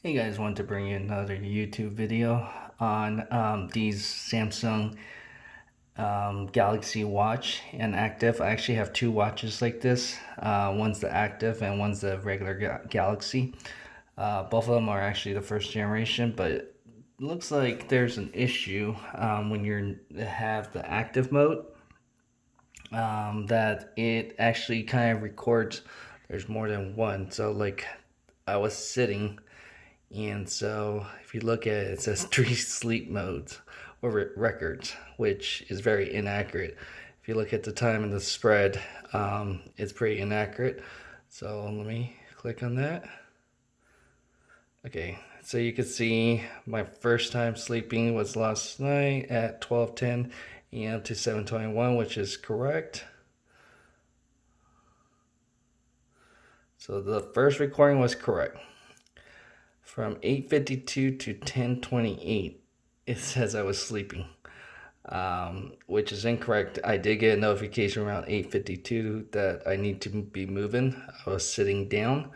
Hey guys, wanted to bring you another YouTube video on these Samsung Galaxy Watch and Active. I actually have two watches like this. One's the Active and one's the regular Galaxy. Both of them are actually the first generation, but it looks like there's an issue when you have the Active mode, that it actually kind of records. There's more than one. So like I was sitting. And so if you look at it, it says three sleep modes or records, which is very inaccurate. If you look at the time and the spread, it's pretty inaccurate. So let me click on that. Okay, so you can see my first time sleeping was last night at 12:10 a.m. to 7:21, which is correct. So the first recording was correct. From 8:52 to 10:28, it says I was sleeping, which is incorrect. I did get a notification around 8:52 that I need to be moving. I was sitting down,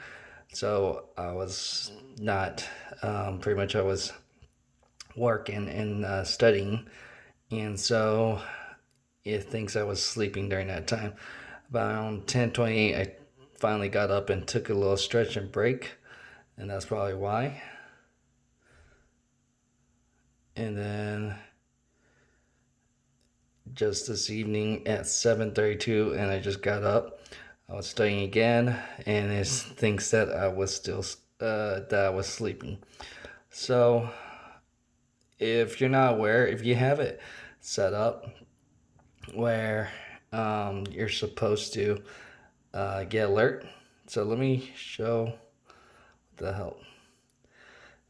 so I was not. Pretty much, I was working and studying, and so it thinks I was sleeping during that time. About 10:28, I finally got up and took a little stretch and break, and that's probably why. And then just this evening at 7:32, and I just got up. I was studying again, and it thinks that I was still that I was sleeping. So if you're not aware, if you have it set up where you're supposed to get alert. So let me show the help.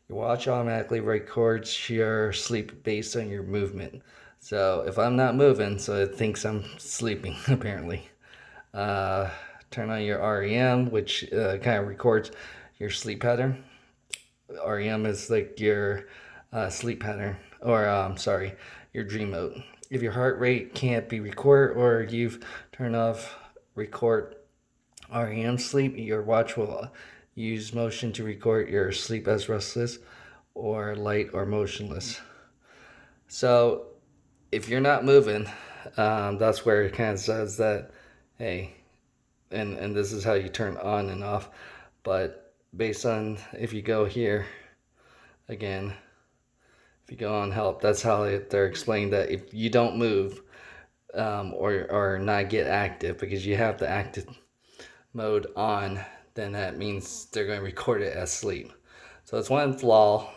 Your watch automatically records your sleep based on your movement. So if I'm not moving, so it thinks I'm sleeping, apparently. Turn on your REM, which kind of records your sleep pattern. REM is like your sleep pattern, or sorry, your dream mode. If your heart rate can't be recorded or you've turned off record REM sleep, your watch will use motion to record your sleep as restless or light or motionless. So if you're not moving, that's where it kind of says that, hey, and this is how you turn on and off. But based on, if you go here again, if you go on help, that's how they're explaining that if you don't move, or not get active, because you have the active mode on, then that means they're going to record it as sleep. So it's one flaw.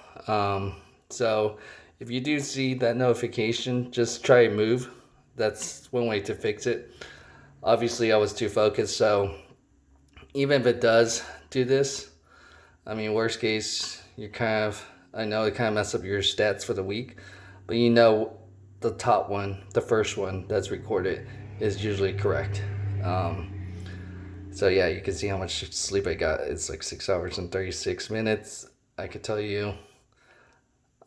So if you do see that notification, just try to move. That's one way to fix it. Obviously, I was too focused, so even if it does do this, I mean, worst case, I know it kind of mess up your stats for the week, but you know the top one, the first one that's recorded, is usually correct. So yeah, you can see how much sleep I got. It's like 6 hours and 36 minutes. I could tell you,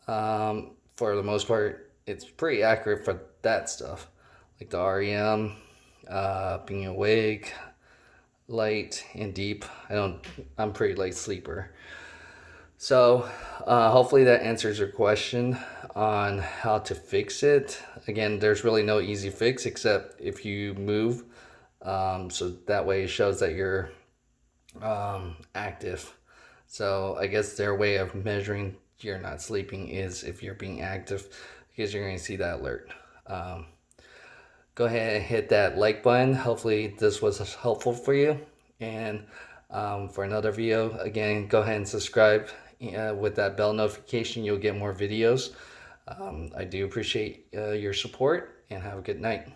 for the most part, it's pretty accurate for that stuff, like the REM, being awake, light and deep. I'm pretty light sleeper. So hopefully that answers your question on how to fix it. Again, there's really no easy fix except if you move. So that way it shows that you're active. So I guess their way of measuring you're not sleeping is if you're being active, because you're going to see that alert. Go ahead and hit that like button. Hopefully this was helpful for you. And for another video, again, go ahead and subscribe with that bell notification. You'll get more videos. I do appreciate your support, and have a good night.